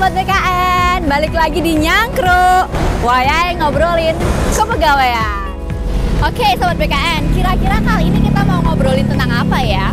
Sobat BKN, balik lagi di Nyangkru. Wayai ngobrolin kepegawaian. Oke Sobat BKN, kira-kira kali ini kita mau ngobrolin tentang apa ya?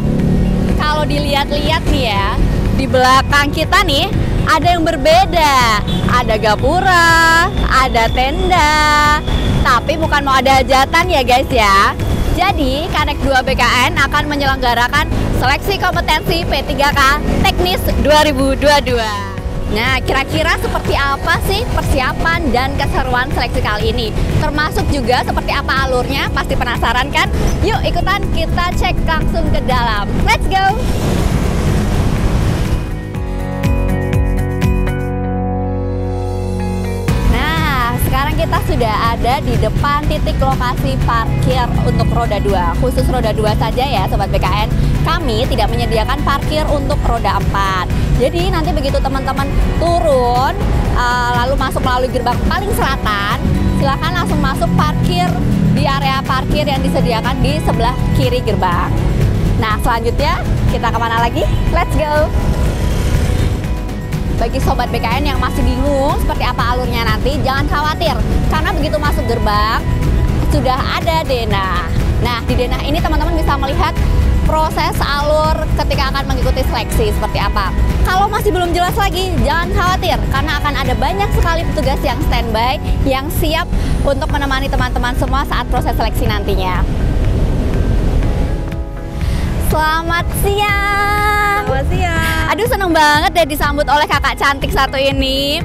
Kalau dilihat-lihat nih ya, di belakang kita nih ada yang berbeda. Ada gapura, ada tenda, tapi bukan mau ada hajatan ya guys ya. Jadi Connect 2 BKN akan menyelenggarakan seleksi kompetensi P3K Teknis 2022. Nah, kira-kira seperti apa sih persiapan dan keseruan seleksi kali ini? Termasuk juga seperti apa alurnya? Pasti penasaran kan? Yuk ikutan kita cek langsung ke dalam. Let's go! Nah, sekarang kita sudah ada di depan titik lokasi parkir untuk roda 2. Khusus roda 2 saja ya Sobat BKN. Kami tidak menyediakan parkir untuk roda 4. Jadi nanti begitu teman-teman turun lalu masuk melalui gerbang paling selatan, silakan langsung masuk parkir di area parkir yang disediakan di sebelah kiri gerbang. Nah selanjutnya kita kemana lagi? Let's go! Bagi Sobat BKN yang masih bingung seperti apa alurnya nanti, jangan khawatir karena begitu masuk gerbang sudah ada denah. Nah di denah ini teman-teman bisa melihat proses alur ketika akan mengikuti seleksi seperti apa. Kalau masih belum jelas lagi, jangan khawatir karena akan ada banyak sekali petugas yang standby yang siap untuk menemani teman-teman semua saat proses seleksi nantinya. Selamat siang. Selamat siang. Aduh seneng banget deh disambut oleh kakak cantik satu ini.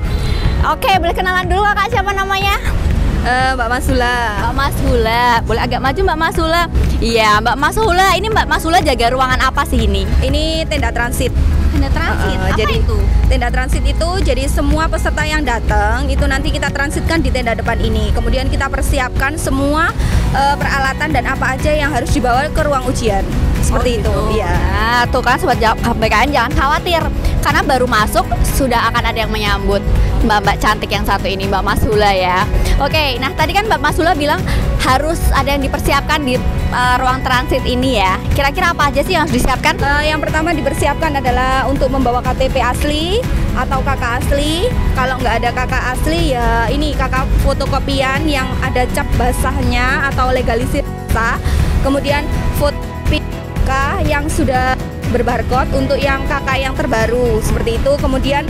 Oke, boleh kenalan dulu kakak, siapa namanya? Mbak Masula. Mbak Masula, boleh agak maju Mbak Masula. Iya, Mbak Masula. Ini Mbak Masula jaga ruangan apa sih ini? Ini tenda transit. Tenda transit. Apa jadi, itu? Tenda transit itu jadi semua peserta yang datang itu nanti kita transitkan di tenda depan ini. Kemudian kita persiapkan semua peralatan dan apa aja yang harus dibawa ke ruang ujian. Seperti itu. Iya. Nah, tuh kan Sobat BKN jangan khawatir karena baru masuk sudah akan ada yang menyambut Mbak-mbak cantik yang satu ini, Mbak Masula ya. Oke, nah tadi kan Mbak Masula bilang harus ada yang dipersiapkan di ruang transit ini ya. Kira-kira apa aja sih yang harus disiapkan? Yang pertama dipersiapkan adalah untuk membawa KTP asli atau KK asli. Kalau nggak ada KK asli ya ini KK fotokopian yang ada cap basahnya atau legalisir basah. Kemudian foto KK yang sudah berbarcode untuk yang KK yang terbaru seperti itu. Kemudian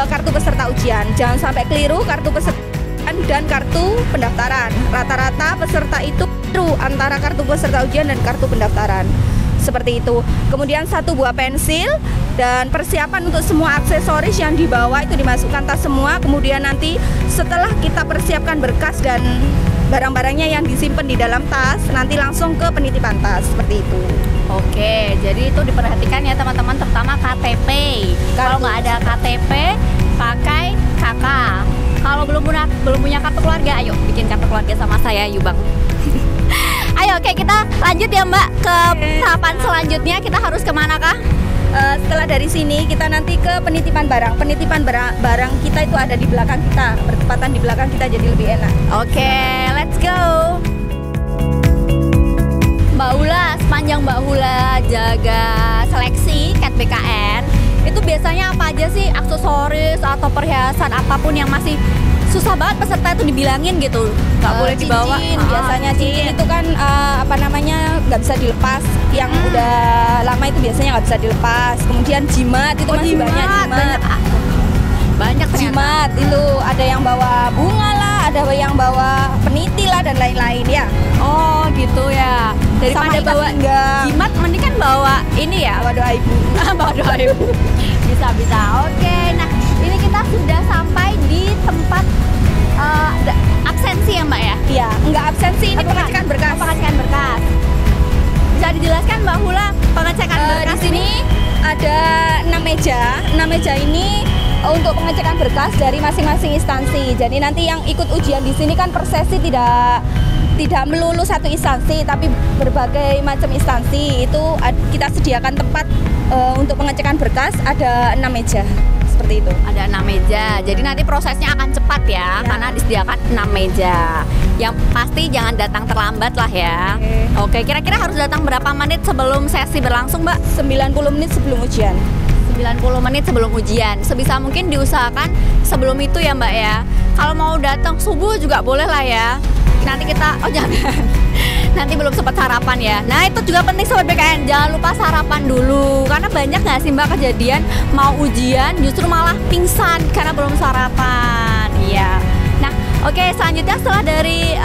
kartu peserta ujian, jangan sampai keliru kartu peserta dan kartu pendaftaran. Rata-rata peserta itu antara kartu peserta ujian dan kartu pendaftaran seperti itu. Kemudian 1 buah pensil dan persiapan untuk semua aksesoris yang dibawa itu dimasukkan tas semua. Kemudian nanti setelah kita persiapkan berkas dan barang-barangnya yang disimpan di dalam tas, nanti langsung ke penitipan tas seperti itu. Oke, jadi itu diperhatikan ya teman-teman, terutama KTP. Kalau nggak ada KTP, pakai KK. Kalau belum punya kartu keluarga, ayo bikin kartu keluarga sama saya, yuk bang. Ayo, oke kita lanjut ya Mbak ke tahapan selanjutnya. Kita harus kemana kah? Setelah dari sini kita nanti ke penitipan barang. Penitipan barang kita itu ada di belakang kita, bertepatan di belakang kita jadi lebih enak. Oke, let's go. Mbak Hula, sepanjang Mbak Hula jaga seleksi CAT BKN, itu biasanya apa aja sih aksesoris atau perhiasan apapun yang masih susah banget peserta itu dibilangin gitu, nggak boleh dibawa? Cincin, biasanya cincin itu kan apa namanya nggak bisa dilepas, yang udah lama itu biasanya nggak bisa dilepas. Kemudian jimat itu masih banyak jimat. Banyak jimat itu ada yang bawa bunga lah, ada yang bawa peniti lah dan lain-lain ya. Oh gitu ya. Daripada bawa jimat mending kan bawa ini ya, bawa doa ibu. Bawa doa ibu. Bisa. Oke, nah ini kita sudah sampai di tempat absensi ya Mbak ya? Iya, enggak absensi, ini pengecekan berkas. Pengecekan berkas. Bisa dijelaskan Mbak Hula pengecekan berkas di sini ada 6 meja. 6 meja ini untuk pengecekan berkas dari masing-masing instansi. Jadi nanti yang ikut ujian di sini kan per sesi tidak melulu satu instansi, tapi berbagai macam instansi. Itu kita sediakan tempat untuk pengecekan berkas, ada 6 meja. Seperti itu. Ada 6 meja. Jadi nanti prosesnya akan cepat ya, karena disediakan 6 meja. Yang pasti jangan datang terlambat lah ya. Oke, kira-kira harus datang berapa menit sebelum sesi berlangsung, Mbak? 90 menit sebelum ujian. 90 menit sebelum ujian. Sebisa mungkin diusahakan sebelum itu ya Mbak ya. Kalau mau datang subuh juga boleh lah ya. Nanti kita, oh jangan, nanti belum sempat sarapan ya. Nah itu juga penting Sobat BKN, jangan lupa sarapan dulu. Karena banyak nggak sih Mbak kejadian mau ujian justru malah pingsan karena belum sarapan. Iya. Nah oke, selanjutnya setelah dari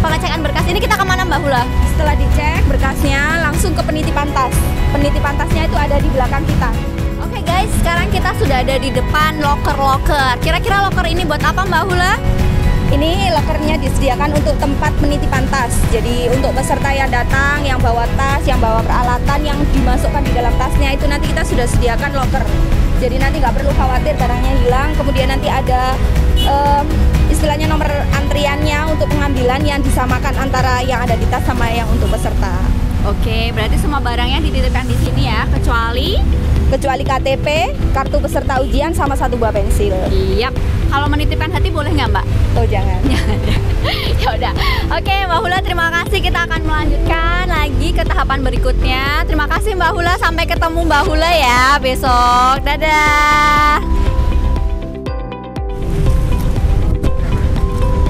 pengecekan berkas ini kita kemana Mbak Hula? Setelah dicek berkasnya langsung ke penitipan tas. Penitipan tasnya itu ada di belakang kita. Oke guys, sekarang kita sudah ada di depan loker-loker. Kira-kira loker ini buat apa Mbak Hula? Ini lokernya disediakan untuk tempat penitipan tas. Jadi untuk peserta yang datang, yang bawa tas, yang bawa peralatan yang dimasukkan di dalam tasnya itu nanti kita sudah sediakan loker. Jadi nanti nggak perlu khawatir barangnya hilang. Kemudian nanti ada istilahnya nomor antriannya untuk pengambilan yang disamakan antara yang ada di tas sama yang untuk peserta. Oke, berarti semua barangnya dititipkan di sini ya, kecuali KTP, kartu peserta ujian sama 1 buah pensil. Iya. Kalau menitipkan hati boleh nggak Mbak? Oh jangan. Ya udah. Oke Mbak Hula, terima kasih. Kita akan melanjutkan lagi ke tahapan berikutnya. Terima kasih Mbak Hula. Sampai ketemu Mbak Hula ya besok. Dadah.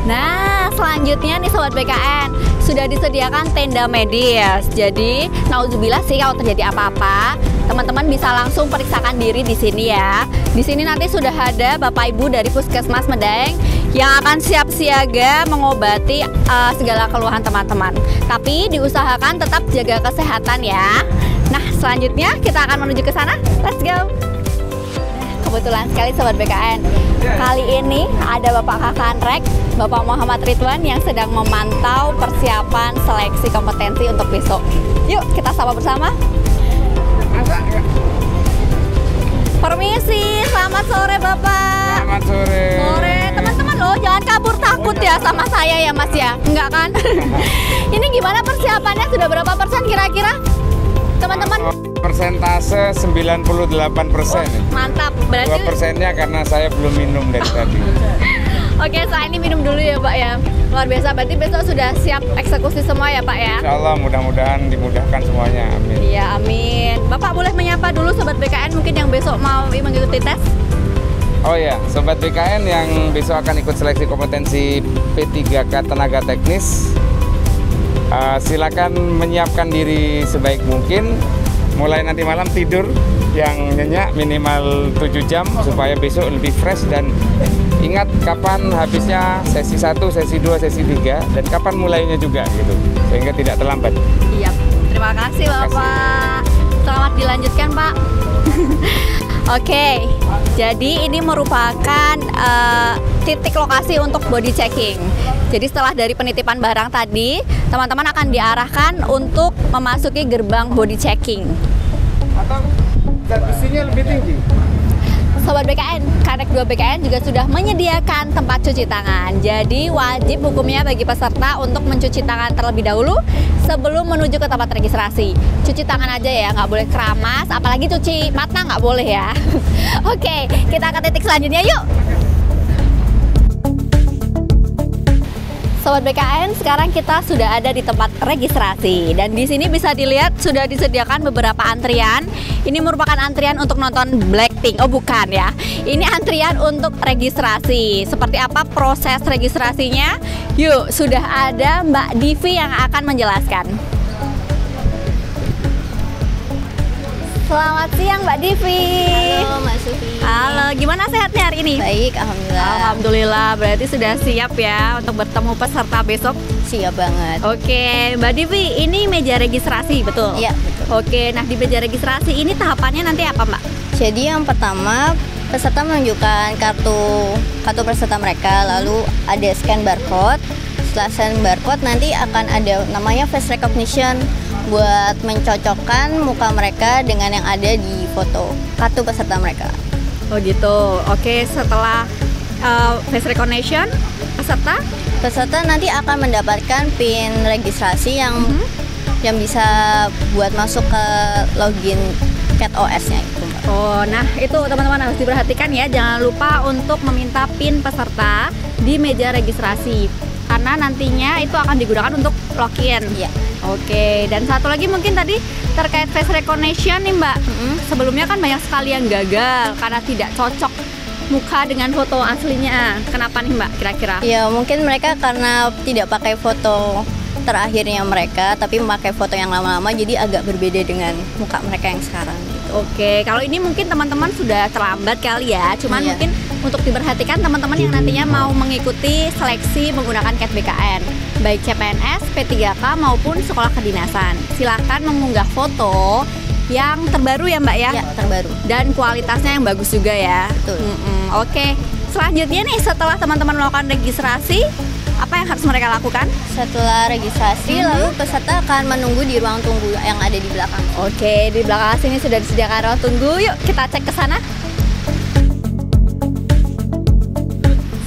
Nah, selanjutnya nih Sobat BKN, sudah disediakan tenda medis. Jadi, nauzubillah sih kalau terjadi apa-apa, teman-teman bisa langsung periksakan diri di sini ya. Di sini nanti sudah ada Bapak Ibu dari Puskesmas Medaeng yang akan siap siaga mengobati segala keluhan teman-teman. Tapi diusahakan tetap jaga kesehatan ya. Nah, selanjutnya kita akan menuju ke sana. Let's go. Kebetulan sekali Sobat BKN, kali ini ada Bapak Kakanrek, Bapak Muhammad Ridwan yang sedang memantau persiapan seleksi kompetensi untuk besok. Yuk kita sapa bersama. Permisi, selamat sore Bapak. Selamat sore. Sore, teman-teman loh, jangan kabur takut ya sama saya ya Mas ya, enggak kan? Ini gimana persiapannya, sudah berapa persen kira-kira? Teman-teman, persentase 98%. mantap, berarti 2%-nya karena saya belum minum dari tadi. Oke, saya ini minum dulu ya Pak ya. Luar biasa, berarti besok sudah siap eksekusi semua ya Pak ya? Insya Allah mudah-mudahan dimudahkan semuanya, amin. Iya, amin. Bapak boleh menyapa dulu Sobat BKN mungkin yang besok mau mengikuti tes? Oh ya, Sobat BKN yang besok akan ikut seleksi kompetensi P3K Tenaga Teknis, silakan menyiapkan diri sebaik mungkin. Mulai nanti malam tidur yang nyenyak minimal 7 jam supaya besok lebih fresh, dan ingat kapan habisnya sesi 1, sesi 2, sesi 3 dan kapan mulainya juga gitu, sehingga tidak terlambat. Iya, terima kasih Bapak. Selamat dilanjutkan Pak. Oke, jadi ini merupakan titik lokasi untuk body checking. Jadi setelah dari penitipan barang tadi, teman-teman akan diarahkan untuk memasuki gerbang body checking. Atau zat besinya lebih tinggi? Sobat BKN, Kadek 2 BKN juga sudah menyediakan tempat cuci tangan. Jadi wajib hukumnya bagi peserta untuk mencuci tangan terlebih dahulu sebelum menuju ke tempat registrasi. Cuci tangan aja ya, nggak boleh keramas, apalagi cuci mata nggak boleh ya. Oke, kita ke titik selanjutnya yuk. Sobat BKN, sekarang kita sudah ada di tempat registrasi dan di sini bisa dilihat sudah disediakan beberapa antrian. Ini merupakan antrian untuk nonton Blackpink. Oh bukan ya, ini antrian untuk registrasi. Seperti apa proses registrasinya? Yuk, sudah ada Mbak Divi yang akan menjelaskan. Selamat siang Mbak Divi. Halo Mbak Sufi. Halo, gimana sehatnya hari ini? Baik, alhamdulillah. Alhamdulillah, berarti sudah siap ya untuk bertemu peserta besok? Siap banget. Oke, Mbak Divi, ini meja registrasi, betul? Iya, betul. Oke, nah di meja registrasi ini tahapannya nanti apa Mbak? Jadi yang pertama peserta menunjukkan kartu peserta mereka, lalu ada scan barcode. Setelah scan barcode nanti akan ada namanya face recognition buat mencocokkan muka mereka dengan yang ada di foto kartu peserta mereka. Oh gitu. Oke, setelah face recognition, peserta nanti akan mendapatkan PIN registrasi yang bisa buat masuk ke login CatOS-nya itu, Mbak. Oh, nah itu teman-teman harus diperhatikan ya. Jangan lupa untuk meminta PIN peserta di meja registrasi. Karena karena nantinya itu akan digunakan untuk login. Iya. Oke, dan satu lagi mungkin tadi terkait face recognition nih Mbak. Sebelumnya kan banyak sekali yang gagal karena tidak cocok muka dengan foto aslinya. Kenapa nih Mbak kira-kira? Ya mungkin mereka karena tidak pakai foto terakhirnya mereka, tapi memakai foto yang lama-lama, jadi agak berbeda dengan muka mereka yang sekarang gitu. Oke, kalau ini mungkin teman-teman sudah terlambat kali ya. Cuman Iya. mungkin untuk diperhatikan teman-teman yang nantinya mau mengikuti seleksi menggunakan CAT BKN, baik CPNS, P3K maupun sekolah kedinasan. Silakan mengunggah foto yang terbaru ya Mbak ya. Ya, terbaru. Dan kualitasnya yang bagus juga ya. Betul. Oke, selanjutnya nih setelah teman-teman melakukan registrasi, apa yang harus mereka lakukan? Setelah registrasi, lalu peserta akan menunggu di ruang tunggu yang ada di belakang. Oke, di belakang sini sudah disediakan ruang tunggu. Yuk kita cek ke sana.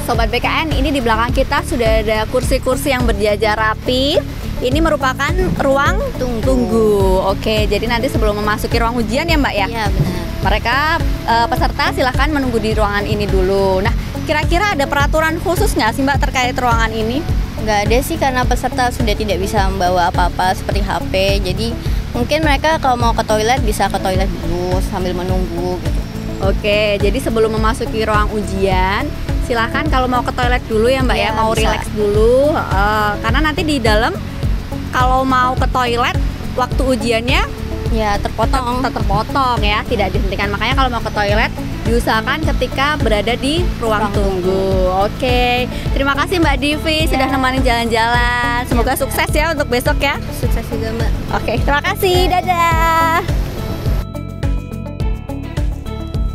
Sobat BKN, ini di belakang kita sudah ada kursi-kursi yang berjajar rapi. Ini merupakan ruang tunggu. Oke, jadi nanti sebelum memasuki ruang ujian ya Mbak ya? Iya, benar. Mereka peserta silahkan menunggu di ruangan ini dulu. Nah, kira-kira ada peraturan khusus nggak sih Mbak terkait ruangan ini? Nggak ada sih, karena peserta sudah tidak bisa membawa apa-apa seperti HP. Jadi mungkin mereka kalau mau ke toilet bisa ke toilet dulu sambil menunggu gitu. Oke, jadi sebelum memasuki ruang ujian, silahkan kalau mau ke toilet dulu ya Mbak ya, Ya, mau bisa. relax dulu. Karena nanti di dalam kalau mau ke toilet waktu ujiannya Ya, terpotong. terpotong ya, tidak dihentikan. Makanya kalau mau ke toilet diusahakan ketika berada di ruang tunggu. Oke, terima kasih Mbak Divi sudah nemani jalan-jalan. Semoga sukses ya untuk besok ya. Sukses juga, Mbak. Oke, terima kasih. Dadah.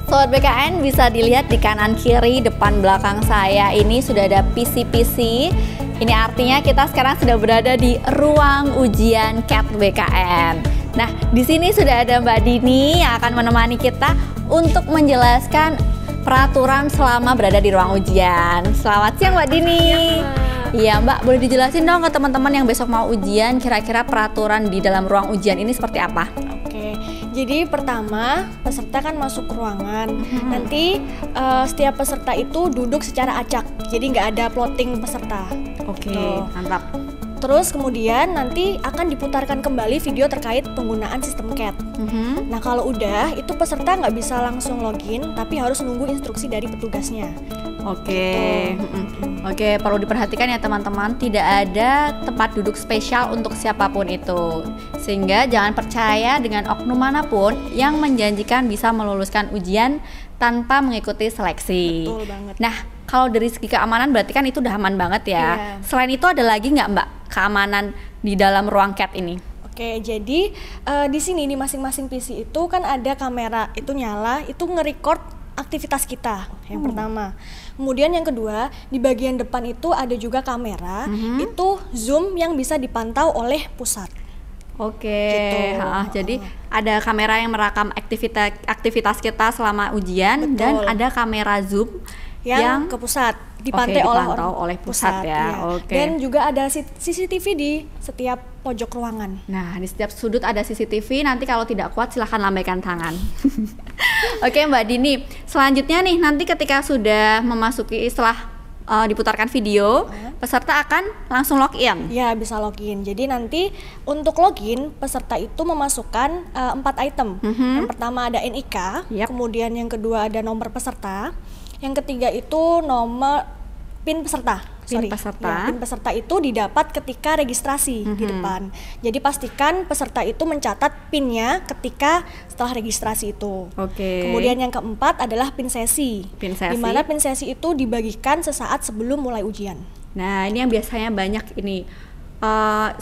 Sobat BKN, bisa dilihat di kanan kiri depan belakang saya ini sudah ada PC-PC. Ini artinya kita sekarang sudah berada di ruang ujian CAT BKN. Nah, di sini sudah ada Mbak Dini yang akan menemani kita untuk menjelaskan peraturan selama berada di ruang ujian. Selamat siang Mbak Dini. Iya Mbak, boleh dijelasin dong ke teman-teman yang besok mau ujian, kira-kira peraturan di dalam ruang ujian ini seperti apa? Oke, jadi pertama peserta kan masuk ruangan. Nanti setiap peserta itu duduk secara acak, jadi nggak ada plotting peserta. Oke, Tuh. mantap. Terus kemudian nanti akan diputarkan kembali video terkait penggunaan sistem CAT. Nah kalau udah, itu peserta nggak bisa langsung login, tapi harus nunggu instruksi dari petugasnya. Oke, Oke, perlu diperhatikan ya teman-teman, tidak ada tempat duduk spesial untuk siapapun itu. Sehingga jangan percaya dengan oknum manapun yang menjanjikan bisa meluluskan ujian tanpa mengikuti seleksi. Betul banget. Nah, kalau dari segi keamanan berarti kan itu udah aman banget ya. Iya. Selain itu ada lagi nggak Mbak keamanan di dalam ruang CAT ini? Oke, jadi di sini di masing-masing PC itu kan ada kamera itu nyala, itu nge-record aktivitas kita yang pertama. Kemudian yang kedua, di bagian depan itu ada juga kamera, itu zoom yang bisa dipantau oleh pusat. Oke, Gitu. jadi ada kamera yang merekam aktivitas kita selama ujian. Betul. Dan ada kamera zoom Yang ke pusat dipantau dipantau oleh pusat ya. iya. Oke. Dan juga ada CCTV di setiap pojok ruangan. Nah, di setiap sudut ada CCTV. Nanti kalau tidak kuat silahkan lambaikan tangan. Oke Mbak Dini, selanjutnya nih nanti ketika sudah memasuki setelah diputarkan video, peserta akan langsung login. Ya, bisa login. Jadi nanti untuk login peserta itu memasukkan 4 item. Yang pertama ada NIK, Yap. kemudian yang kedua ada nomor peserta, yang ketiga itu nomor PIN peserta. PIN peserta. Ya, PIN peserta itu didapat ketika registrasi di depan. Jadi pastikan peserta itu mencatat PIN-nya ketika setelah registrasi itu. Oke. Kemudian yang keempat adalah PIN sesi. PIN sesi. Di mana PIN sesi itu dibagikan sesaat sebelum mulai ujian. Nah, ini yang biasanya banyak ini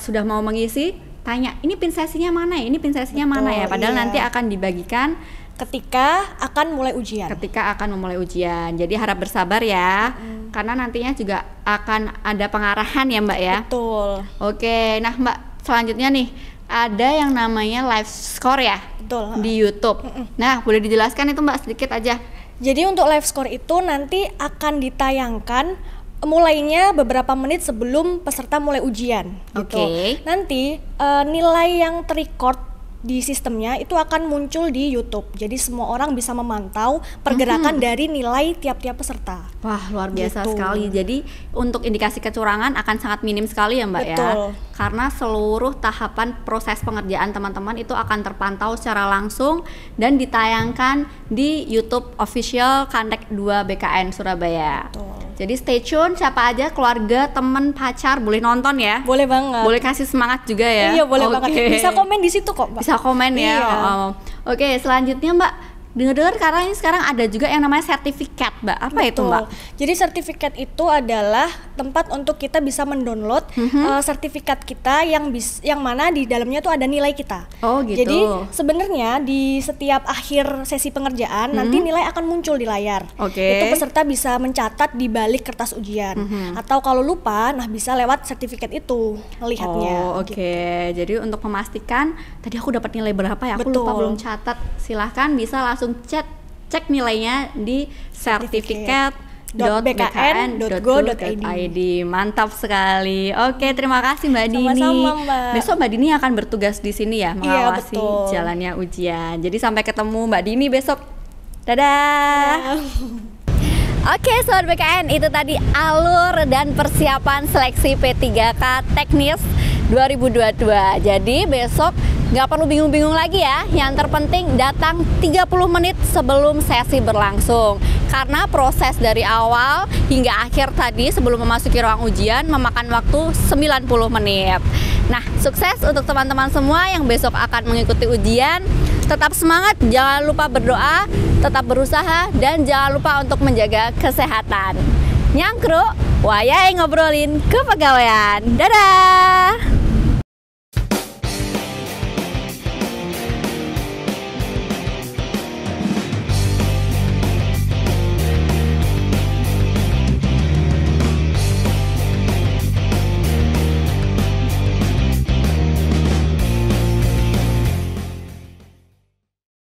sudah mau mengisi, tanya ini pin sesinya mana ya, ini pin sesinya mana ya, padahal iya. nanti akan dibagikan Ketika akan mulai ujian. ketika akan memulai ujian. Jadi harap bersabar ya, karena nantinya juga akan ada pengarahan ya Mbak ya. Betul. Oke, nah Mbak, selanjutnya nih ada yang namanya live score ya Betul. di YouTube. Nah, boleh dijelaskan itu Mbak sedikit aja. Jadi untuk live score itu nanti akan ditayangkan mulainya beberapa menit sebelum peserta mulai ujian gitu. Oke. Nanti nilai yang terrecord di sistemnya itu akan muncul di YouTube. Jadi semua orang bisa memantau pergerakan dari nilai tiap-tiap peserta. Wah, luar biasa Gitu. sekali. Jadi untuk indikasi kecurangan akan sangat minim sekali ya Mbak ya. Betul. Karena seluruh tahapan proses pengerjaan teman-teman itu akan terpantau secara langsung dan ditayangkan di YouTube official Kandek 2 BKN Surabaya. Betul. Jadi stay tune, siapa aja keluarga, teman, pacar boleh nonton ya. Boleh banget. Boleh kasih semangat juga ya. Iya, boleh Oke. banget. Bisa komen di situ kok, Mbak. Bisa komen ya. Iya. Oh. Oke, selanjutnya Mbak, dengar-dengar karena ini sekarang ada juga yang namanya sertifikat, Mbak. Apa itu, Betul. Mbak? Jadi sertifikat itu adalah tempat untuk kita bisa mendownload sertifikat kita yang mana di dalamnya tuh ada nilai kita. Oh, gitu. Jadi sebenarnya di setiap akhir sesi pengerjaan nanti nilai akan muncul di layar. Oke. Itu peserta bisa mencatat di balik kertas ujian. Atau kalau lupa, nah bisa lewat sertifikat itu melihatnya. Oh, oke. Jadi untuk memastikan tadi aku dapat nilai berapa ya? Aku Betul. lupa belum catat. Silahkan bisa langsung cek nilainya di sertifikat.bkn.go.id. Mantap sekali. Oke, terima kasih Mbak Dini. Sama-sama, Mbak. Besok Mbak Dini akan bertugas di sini ya, mengawasi betul. jalannya ujian. Jadi sampai ketemu Mbak Dini besok. Dadah. Oke Sobat BKN, itu tadi alur dan persiapan seleksi P3K Teknis 2022. Jadi besok nggak perlu bingung-bingung lagi ya. Yang terpenting datang 30 menit sebelum sesi berlangsung. Karena proses dari awal hingga akhir tadi sebelum memasuki ruang ujian memakan waktu 90 menit. Nah, sukses untuk teman-teman semua yang besok akan mengikuti ujian. Tetap semangat, jangan lupa berdoa, tetap berusaha, dan jangan lupa untuk menjaga kesehatan. Nyangkruk, wayai ngobrolin kepegawaian. Dadah!